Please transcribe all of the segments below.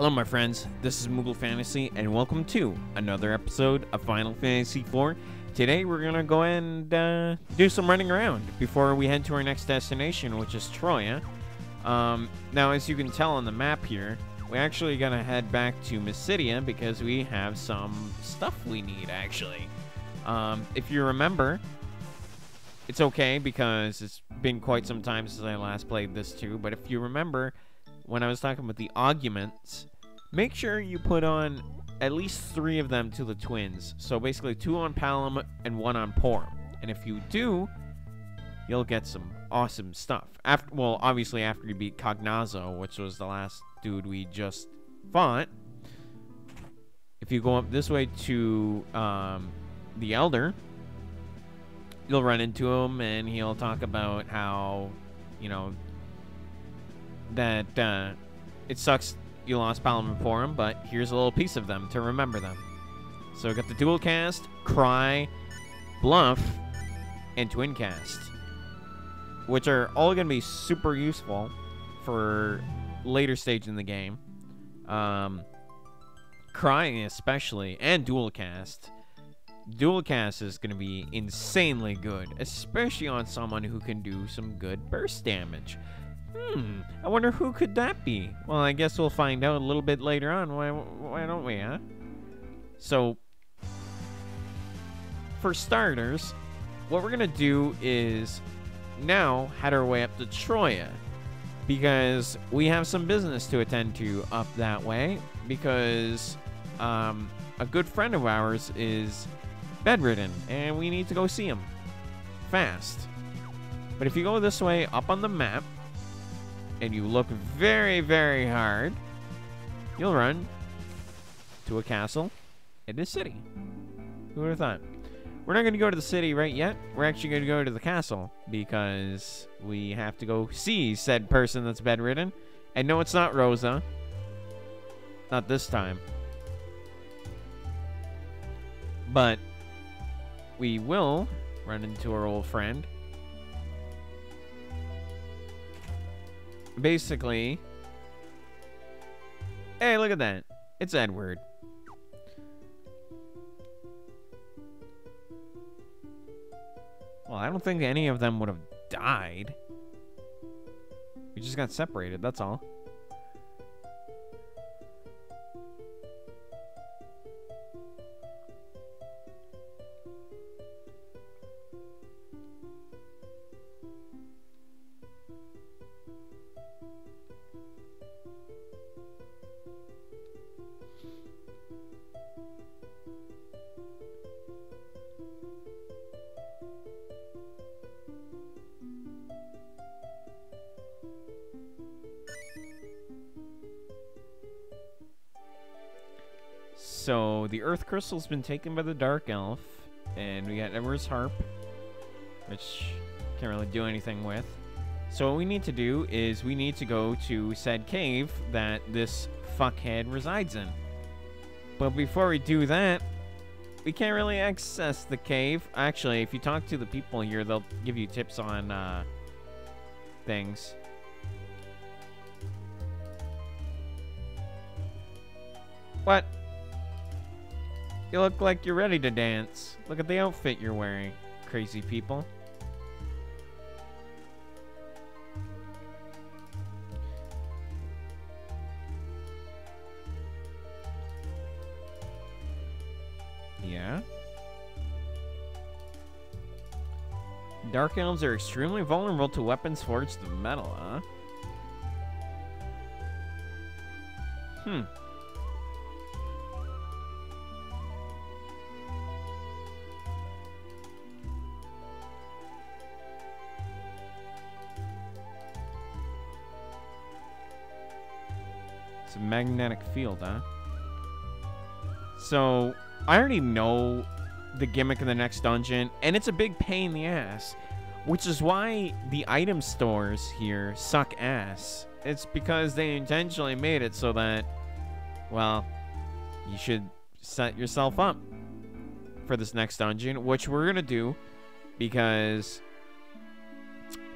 Hello my friends, this is Moogle Fantasy, and welcome to another episode of Final Fantasy IV. Today we're going to go and do some running around before we head to our next destination, which is Troya. Now as you can tell on the map here, we're actually going to head back to Mysidia because we have some stuff we need actually. If you remember, it's okay because it's been quite some time since I last played this too, but if you remember, when I was talking about the augments, make sure you put on at least 3 of them to the twins. So basically 2 on Palom and 1 on Porum. And if you do, you'll get some awesome stuff. Well, obviously after you beat Cognazo, which was the last dude we just fought. If you go up this way to the Elder, you'll run into him and he'll talk about how, you know, that it sucks you lost Palom and Porum, but here's a little piece of them to remember them. So we got the dual cast, Cry, Bluff, and Twin cast, which are all going to be super useful for later stage in the game. Cry especially, and dual cast. Dual cast is going to be insanely good, especially on someone who can do some good burst damage. I wonder who could that be? Well, I guess we'll find out a little bit later on. Why don't we, huh? So, for starters, what we're going to do is now head our way up to Troya, because we have some business to attend to up that way, because a good friend of ours is bedridden, and we need to go see him fast. But if you go this way up on the map, and you look very, very hard, you'll run to a castle in the city. Who would have thought? We're not going to go to the city right yet. We're actually going to go to the castle because we have to go see said person that's bedridden. And no, it's not Rosa. Not this time. But we will run into our old friend. Basically, hey, look at that. It's Edward. Well, I don't think any of them would have died. We just got separated, that's all. So, the Earth Crystal's been taken by the Dark Elf, and we got Edward's Harp, which can't really do anything with. So what we need to do is we need to go to said cave that this fuckhead resides in. But before we do that, we can't really access the cave. Actually, if you talk to the people here, they'll give you tips on things. What? You look like you're ready to dance. Look at the outfit you're wearing, crazy people. Yeah? Dark elves are extremely vulnerable to weapons forged of metal, huh? It's a magnetic field, huh? So, I already know the gimmick of the next dungeon, and it's a big pain in the ass, which is why the item stores here suck ass. It's because they intentionally made it so that, well, you should set yourself up for this next dungeon, which we're gonna do because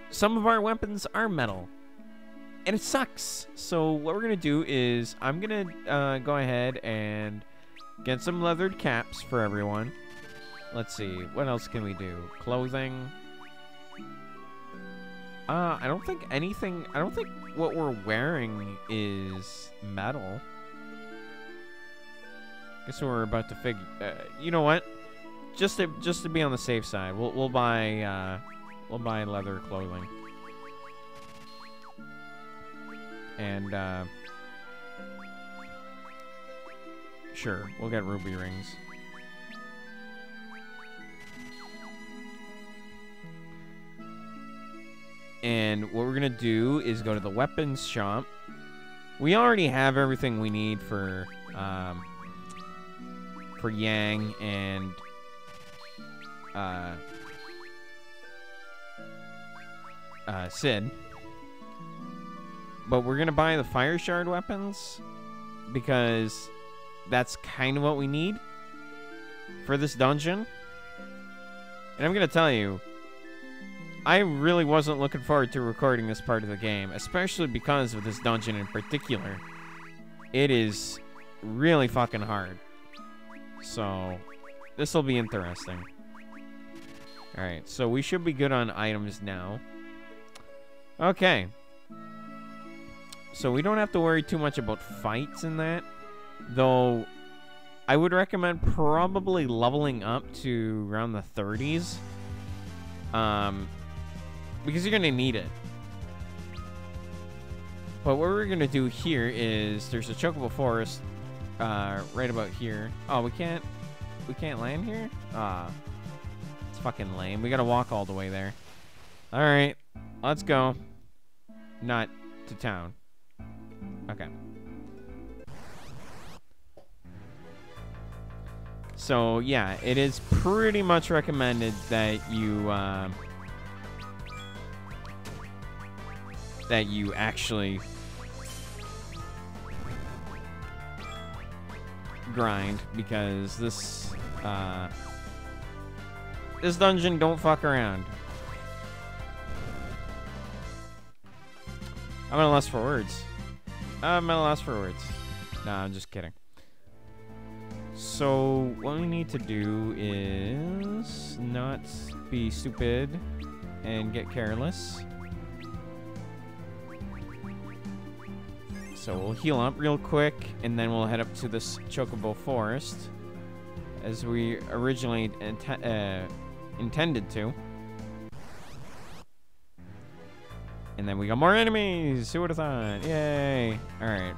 some of our weapons are metal. And it sucks. So what we're going to do is I'm going to go ahead and get some leathered caps for everyone. Let's see. What else can we do? Clothing. I don't think anything... I don't think what we're wearing is metal. Guess we're about to figure... you know what? Just to be on the safe side, we'll buy leather clothing. And sure, we'll get ruby rings. And what we're gonna do is go to the weapons shop. We already have everything we need for Yang and Sid. But we're gonna buy the fire shard weapons because that's kind of what we need for this dungeon. And I'm gonna tell you, I really wasn't looking forward to recording this part of the game, especially because of this dungeon in particular. It is really fucking hard. So, this will be interesting. Alright, so we should be good on items now. Okay. So we don't have to worry too much about fights in that. Though, I would recommend probably leveling up to around the 30s. Because you're going to need it. But what we're going to do here is, there's a Chocobo Forest right about here. Oh, we can't land here? It's fucking lame. We got to walk all the way there. Alright, let's go. Not to town. Okay. So, yeah, it is pretty much recommended that you actually grind, because this dungeon don't fuck around. I'm at a loss for words. I'm at a loss for words. Nah, I'm just kidding. So, what we need to do is not be stupid and get careless. So we'll heal up real quick, and then we'll head up to this Chocobo Forest, as we originally intended to. And then we got more enemies! Who would have thought? Yay! Alright,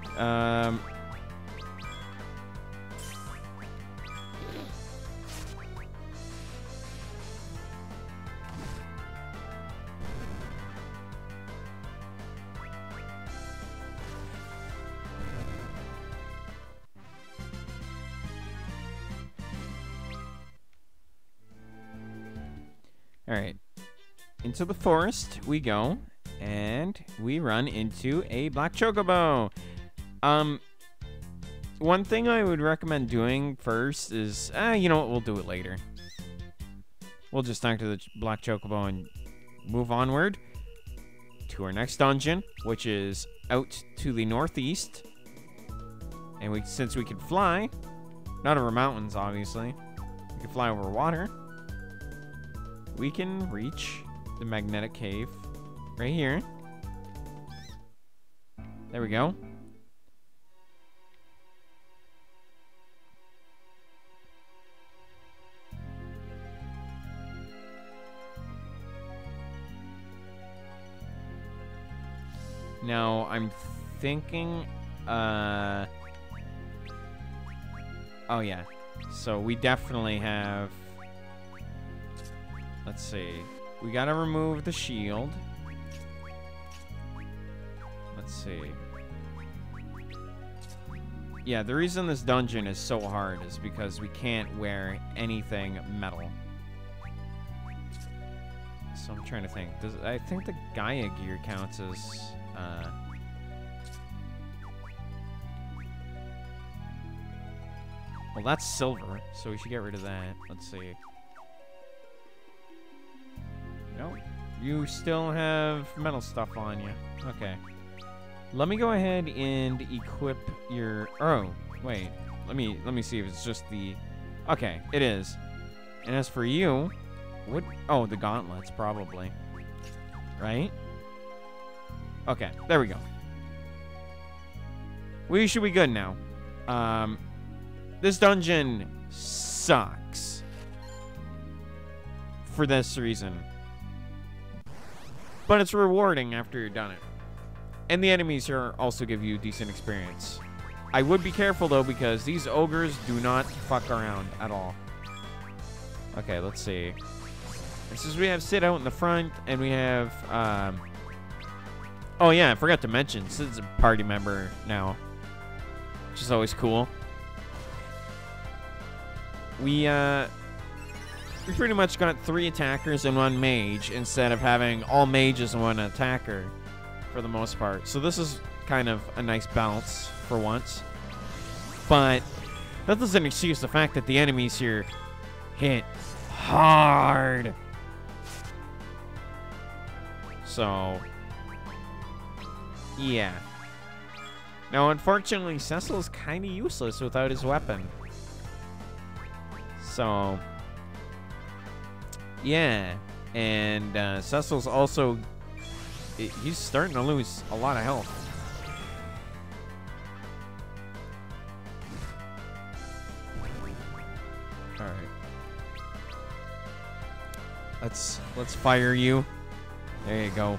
Alright, into the forest we go, and we run into a black chocobo. One thing I would recommend doing first is, you know what, we'll do it later. We'll just talk to the black chocobo and move onward to our next dungeon, which is out to the northeast. And since we can fly, not over mountains, obviously, we can fly over water. We can reach the magnetic cave right here. There we go. Now, I'm thinking, oh yeah. So we definitely have... Let's see. We gotta remove the shield. Let's see. Yeah, the reason this dungeon is so hard is because we can't wear anything metal. So I'm trying to think. I think the Gaia gear counts as... Well, that's silver, so we should get rid of that. Let's see. Nope. You still have metal stuff on you. Okay. Let me go ahead and equip your... Oh, wait. Let me see if it's just the... Okay, it is. And as for you... What? Oh, the gauntlets, probably. Right? Okay, there we go. We should be good now. This dungeon sucks. For this reason. But it's rewarding after you're done it. And the enemies here also give you decent experience. I would be careful, though, because these ogres do not fuck around at all. Okay, let's see. This is we have Sid out in the front, and we have... Oh, yeah, I forgot to mention. Sid's a party member now. Which is always cool. We pretty much got 3 attackers and 1 mage instead of having all mages and 1 attacker for the most part. So this is kind of a nice balance for once. But that doesn't excuse the fact that the enemies here hit hard. So, yeah. Now, unfortunately, Cecil's kind of useless without his weapon. So, yeah. And Cecil's also... He's starting to lose a lot of health. All right. Let's fire you. There you go.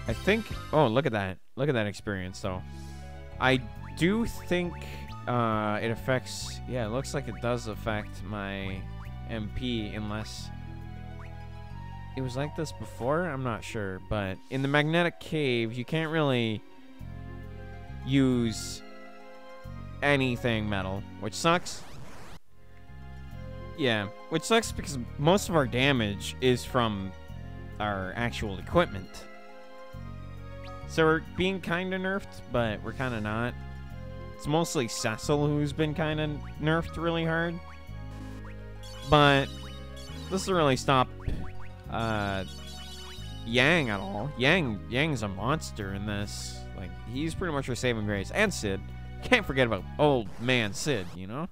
I think... Oh, look at that. Look at that experience, though. I do think it affects... Yeah, it looks like it does affect my MP, unless... It was like this before? I'm not sure. But in the magnetic cave, you can't really use anything metal, which sucks. Yeah, which sucks because most of our damage is from our actual equipment. So we're being kind of nerfed, but we're kind of not. It's mostly Cecil who's been kind of nerfed really hard. But this doesn't really stop Yang at all. Yang's a monster in this. Like, he's pretty much our saving grace. And Sid. Can't forget about old man Sid, you know?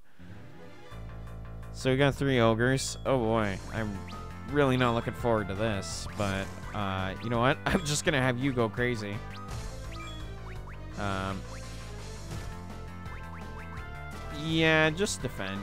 So we got 3 ogres. Oh boy, I'm really not looking forward to this. But, you know what? I'm just gonna have you go crazy. Yeah, just defend.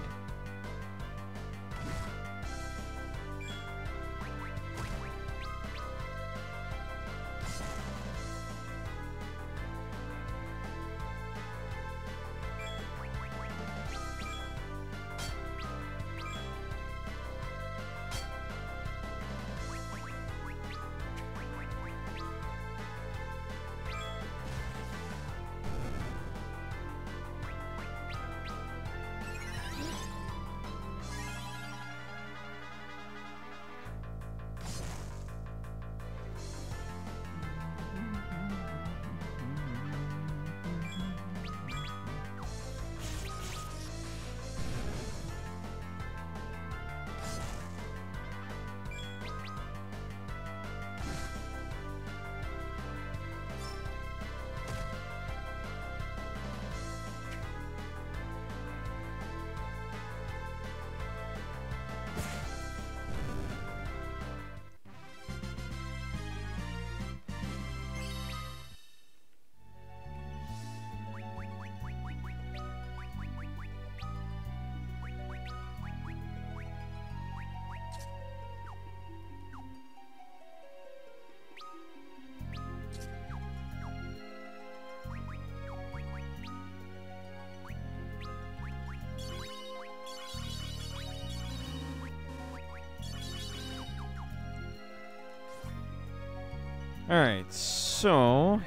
Alright, so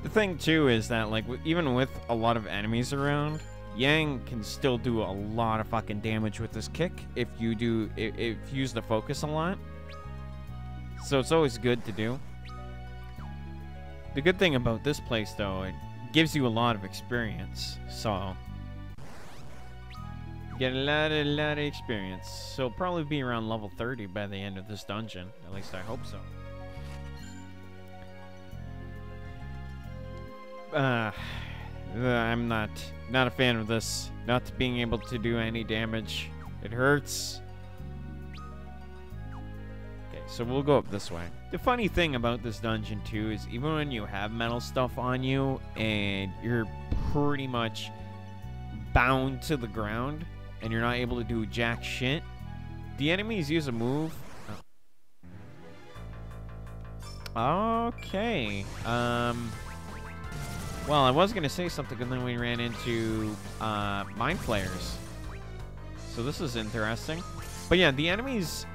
the thing too is that, like, even with a lot of enemies around, Yang can still do a lot of fucking damage with this kick if you use the focus a lot. So it's always good to do. The good thing about this place, though, it gives you a lot of experience. So Get a lot of experience. So probably be around level 30 by the end of this dungeon. At least I hope so. I'm not a fan of this. Not being able to do any damage. It hurts. Okay, so we'll go up this way. The funny thing about this dungeon too is even when you have metal stuff on you and you're pretty much bound to the ground and you're not able to do jack shit, the enemies use a move. Oh. Okay. Well, I was gonna say something, and then we ran into mind flayers. So this is interesting. But yeah, the enemies.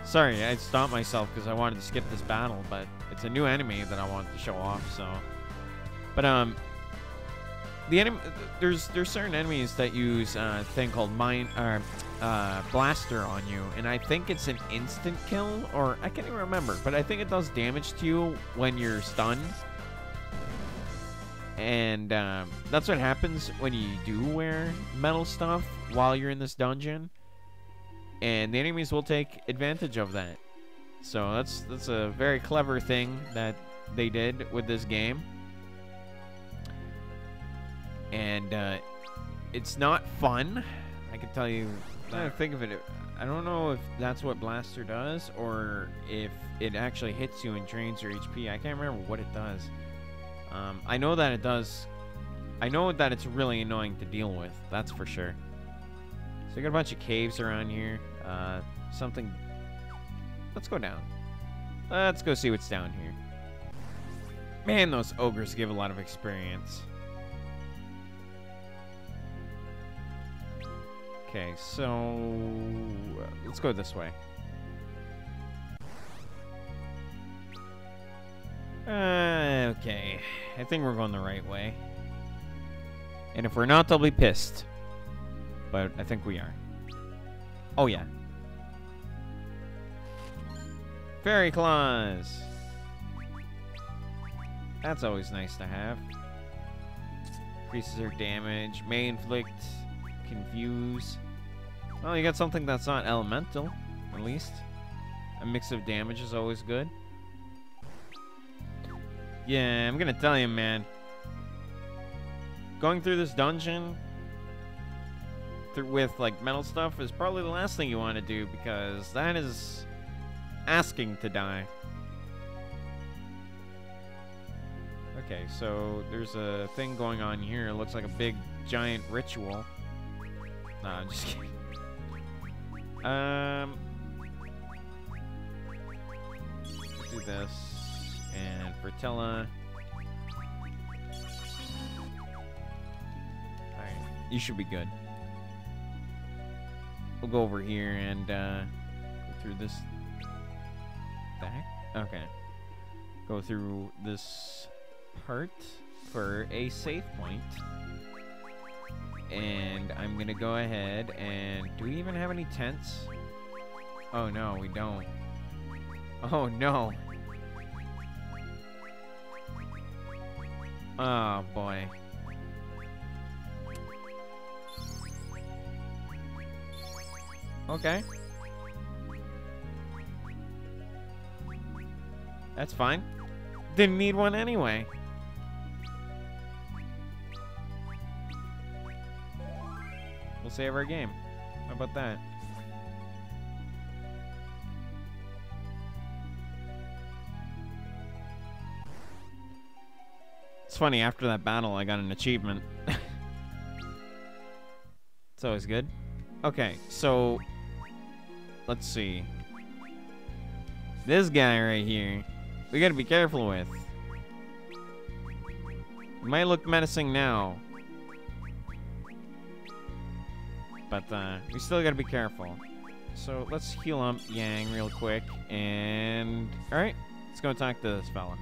Sorry, I stopped myself because I wanted to skip this battle, but it's a new enemy that I wanted to show off. So, but the enemy there's certain enemies that use a thing called blaster on you, and I think it's an instant kill, or I can't even remember, but I think it does damage to you when you're stunned. And that's what happens when you do wear metal stuff while you're in this dungeon. And the enemies will take advantage of that. So that's a very clever thing that they did with this game. And it's not fun. I can tell you. I think of it. I don't know if that's what Blaster does or if it actually hits you and drains your HP. I can't remember what it does. I know that it does. I know that it's really annoying to deal with. That's for sure. So we got a bunch of caves around here. Something. Let's go down. Let's go see what's down here. Man, those ogres give a lot of experience. Okay, so let's go this way. Okay. I think we're going the right way. And if we're not, they'll be pissed. But I think we are. Oh, yeah. Fairy claws. That's always nice to have. Increases their damage. May inflict. Confuse. Well, you got something that's not elemental, at least. A mix of damage is always good. Yeah, I'm gonna tell you, man. Going through this dungeon with like metal stuff is probably the last thing you want to do, because that is asking to die. Okay, so there's a thing going on here. It looks like a big giant ritual. No, I'm just kidding. Let's do this. And Fertella. Alright, you should be good. We'll go over here and go through this. The heck? Okay. Go through this part for a save point. And I'm gonna go ahead and... Do we even have any tents? Oh no, we don't. Oh no. Oh boy. Okay. That's fine. Didn't need one anyway. We'll save our game. How about that? It's funny, after that battle, I got an achievement. It's always good. Okay, so... Let's see. This guy right here, we gotta be careful with. He might look menacing now. But we still gotta be careful. So let's heal up Yang real quick. And... Alright, let's go talk to this fella.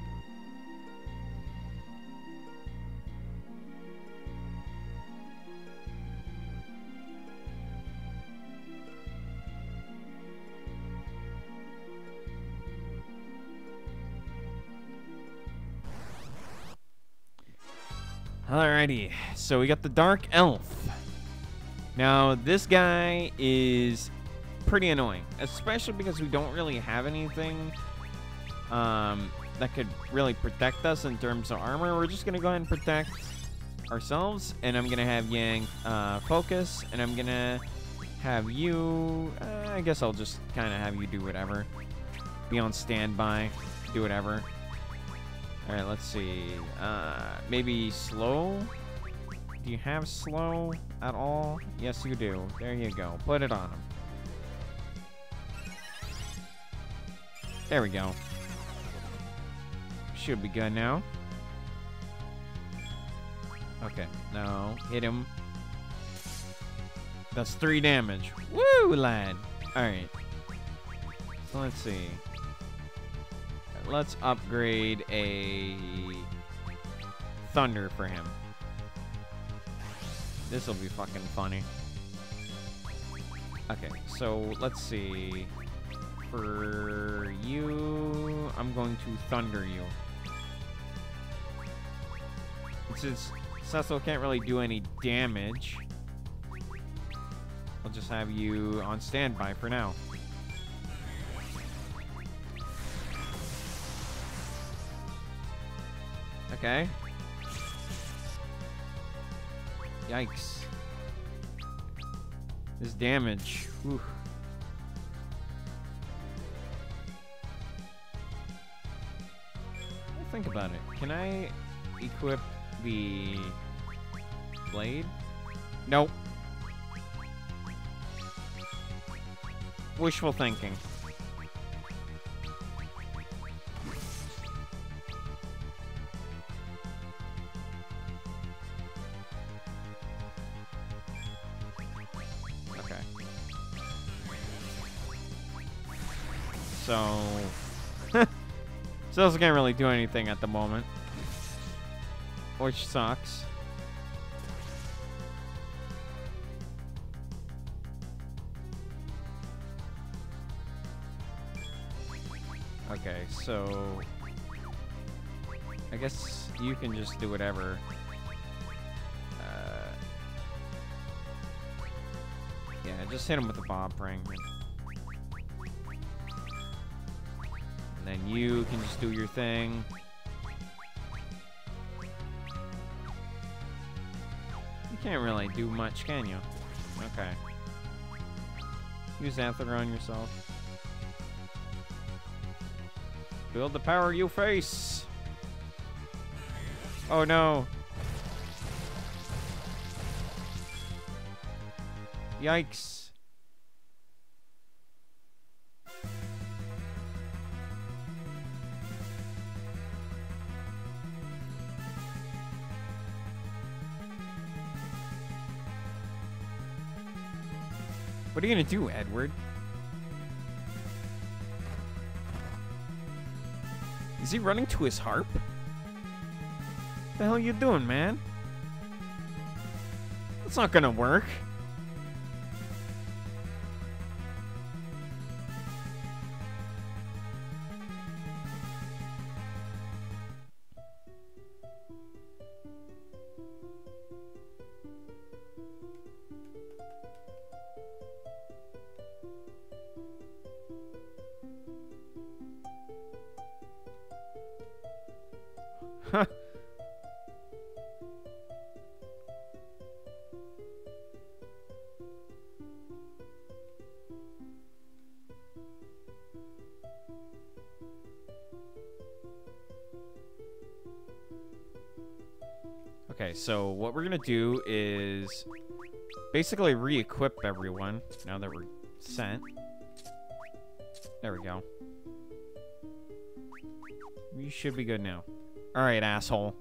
Alrighty, so we got the Dark Elf. Now, this guy is pretty annoying, especially because we don't really have anything that could really protect us in terms of armor. We're just going to go ahead and protect ourselves, and I'm going to have Yang focus, and I'm going to have you, I guess I'll just kind of have you do whatever. Be on standby, do whatever. Alright, let's see. Maybe slow? Do you have slow at all? Yes, you do. There you go. Put it on him. There we go. Should be good now. Okay, now hit him. That's 3 damage. Woo, lad. Alright. So let's see. Let's upgrade a thunder for him. This will be fucking funny. Okay, so let's see. For you, I'm going to thunder you. Since Cecil can't really do any damage, I'll just have you on standby for now. Okay. Yikes. This damage. Whew. Think about it. Can I equip the blade? Nope. Wishful thinking. Okay. So... Still can't really do anything at the moment. Which sucks. Okay, so... I guess you can just do whatever. Yeah, just hit him with the bob ring. And then you can just do your thing. You can't really do much, can you? Okay. Use Anther on yourself. Build the power you face. Oh no. Yikes. What are you gonna do, Edward? Is he running to his harp? What the hell are you doing, man? That's not gonna work. Huh. Okay, so what we're gonna do is basically re-equip everyone now that we're sent. There we go. We should be good now. Alright, asshole.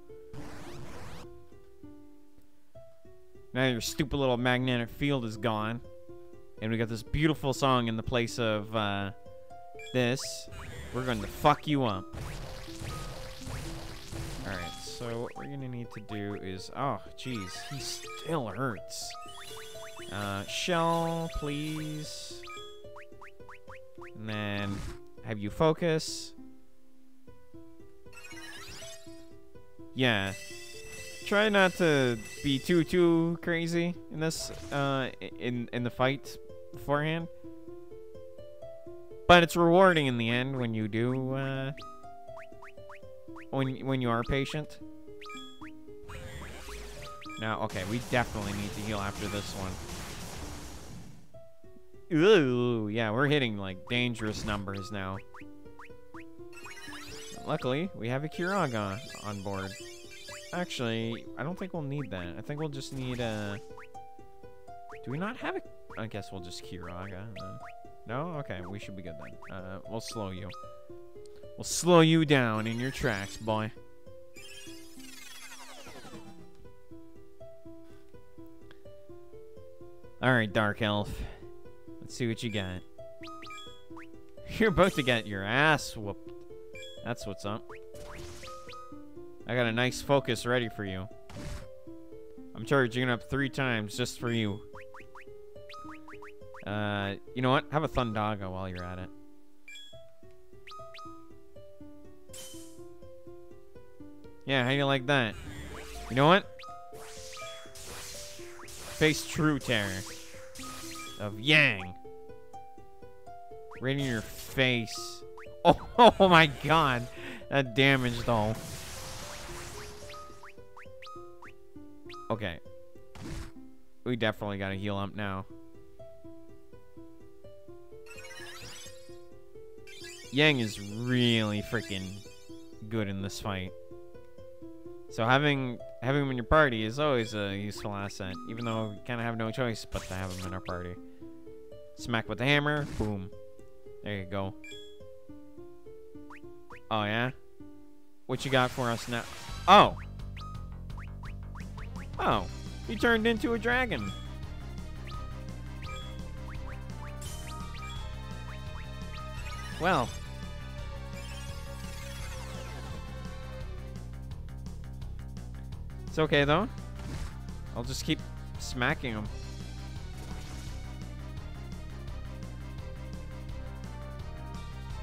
Now your stupid little magnetic field is gone. And we got this beautiful song in the place of this. We're going to fuck you up. Alright, so what we're going to need to do is... Oh, jeez. He still hurts. Shell, please. And then have you focus. Yeah. Try not to be too crazy in this in the fight beforehand. But it's rewarding in the end when you do when you are patient. Now, okay, we definitely need to heal after this one. Ooh, yeah, we're hitting like dangerous numbers now. Luckily, we have a Kiraga on board. Actually, I don't think we'll need that. I think we'll just need a... Do we not have a... I guess we'll just Kiraga. No? Okay, we should be good then. We'll slow you. We'll slow you down in your tracks, boy. Alright, Dark Elf. Let's see what you got. You're about to get your ass whooped. That's what's up. I got a nice focus ready for you. I'm charging it up 3 times just for you. You know what? Have a Thundaga while you're at it. Yeah, how you like that? You know what? Face true terror of Yang. Right in your face. Oh my god. That damage though. Okay. We definitely gotta heal up now. Yang is really freaking good in this fight. So having him in your party is always a useful asset, even though we kind of have no choice but to have him in our party. Smack with the hammer, boom. There you go. Oh, yeah? What you got for us now? Oh! Oh, he turned into a dragon. Well. It's okay, though. I'll just keep smacking him.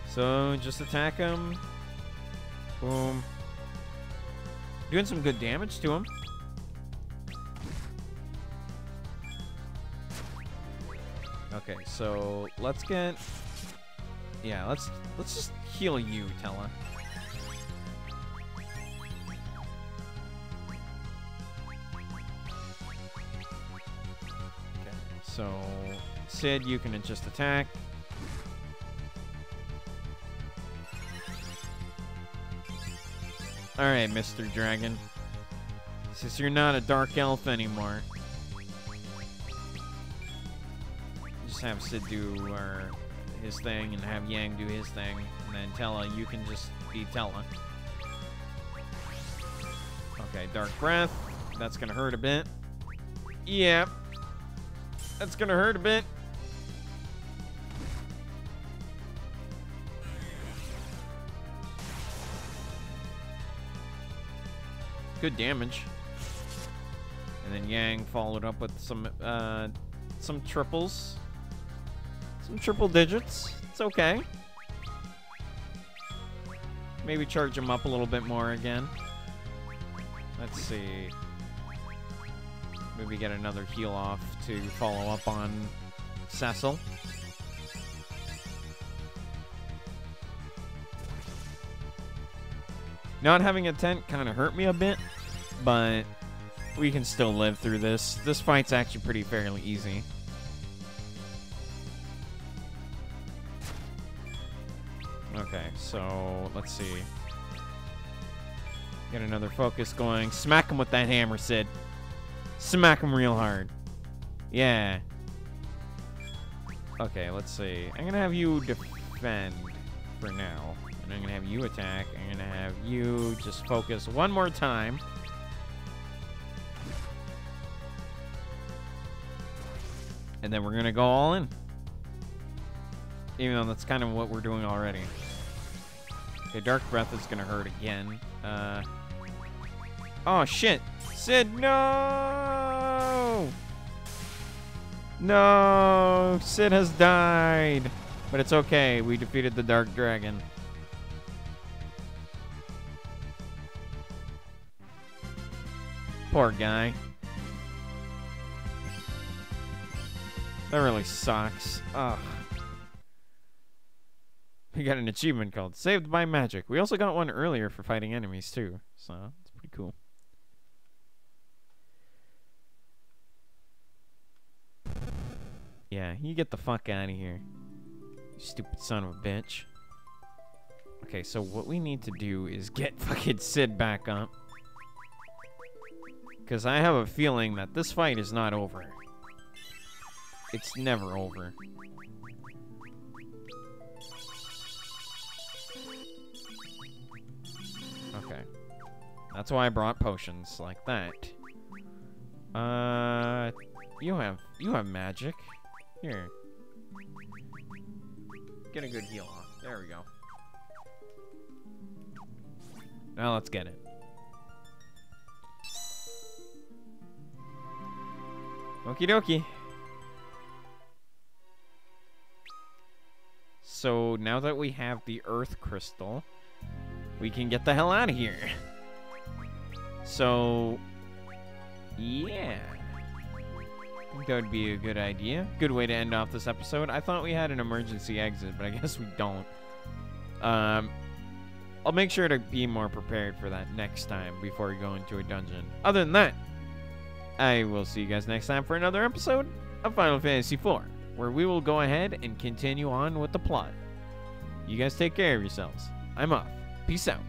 So, just attack him. Boom. Doing some good damage to him. Okay, so let's get... Yeah, let's just heal you, Tella. Okay, so Sid, you can just attack. Alright, Mr. Dragon. Since you're not a dark elf anymore, just have Sid do his thing and have Yang do his thing. And then Tella, you can just be Tella. Okay, Dark Breath. That's gonna hurt a bit. Yep. That's gonna hurt a bit. Good damage. And then Yang followed up with some triples. Some triple digits. It's okay. Maybe charge him up a little bit more again. Let's see. Maybe get another heal off to follow up on Cecil. Not having a tent kind of hurt me a bit, but we can still live through this. This fight's actually fairly easy. Okay, so let's see. Get another focus going. Smack him with that hammer, Sid. Smack him real hard. Yeah. Okay, let's see. I'm gonna have you defend for now. And I'm gonna have you attack. I'm gonna have you just focus one more time. And then we're gonna go all in. Even though that's kind of what we're doing already. Okay, Dark Breath is gonna hurt again. Oh shit! Sid, no! No! Sid has died! But it's okay, we defeated the Dark Dragon. Poor guy. That really sucks. Ugh. We got an achievement called Saved by Magic. We also got one earlier for fighting enemies, too. So, it's pretty cool. Yeah, you get the fuck out of here. You stupid son of a bitch. Okay, so what we need to do is get fucking Sid back up. Because I have a feeling that this fight is not over. It's never over. Okay. That's why I brought potions like that. You have magic. Here. Get a good heal off. There we go. Now let's get it. Okie dokie. So now that we have the Earth Crystal, we can get the hell out of here. So, yeah. I think that would be a good idea. Good way to end off this episode. I thought we had an emergency exit, but I guess we don't. I'll make sure to be more prepared for that next time before we go into a dungeon. Other than that, I will see you guys next time for another episode of Final Fantasy IV, where we will go ahead and continue on with the plot. You guys take care of yourselves. I'm off. Peace out.